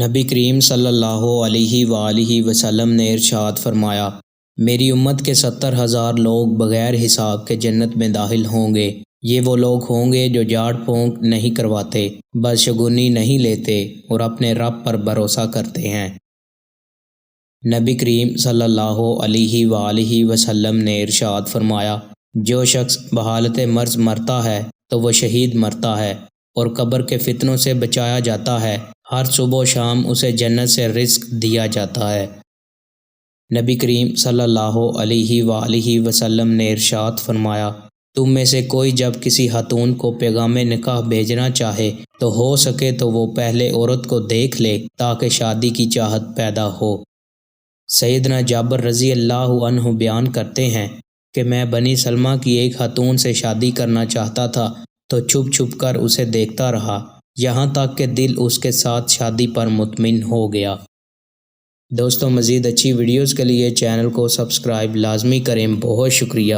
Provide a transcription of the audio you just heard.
نبی کریم صلی اللہ علیہ وآلہ وسلم نے ارشاد فرمایا، میری امت کے 70,000 لوگ بغیر حساب کے جنت میں داخل ہوں گے۔ یہ وہ لوگ ہوں گے جو جھاڑ پھونک نہیں کرواتے، بدشگونی نہیں لیتے اور اپنے رب پر بھروسہ کرتے ہیں۔ نبی کریم صلی اللہ علیہ وآلہ وسلم نے ارشاد فرمایا، جو شخص بحالت مرض مرتا ہے تو وہ شہید مرتا ہے اور قبر کے فتنوں سے بچایا جاتا ہے۔ ہر صبح و شام اسے جنت سے رزق دیا جاتا ہے۔ نبی کریم صلی اللہ علیہ وآلہ وسلم نے ارشاد فرمایا، تم میں سے کوئی جب کسی خاتون کو پیغام نکاح بھیجنا چاہے تو ہو سکے تو وہ پہلے عورت کو دیکھ لے تاکہ شادی کی چاہت پیدا ہو۔ سیدنا جابر رضی اللہ عنہ بیان کرتے ہیں کہ میں بنی سلمہ کی ایک خاتون سے شادی کرنا چاہتا تھا تو چھپ چھپ کر اسے دیکھتا رہا، یہاں تک کہ دل اس کے ساتھ شادی پر مطمئن ہو گیا۔ دوستو، مزید اچھی ویڈیوز کے لیے چینل کو سبسکرائب لازمی کریں۔ بہت شکریہ۔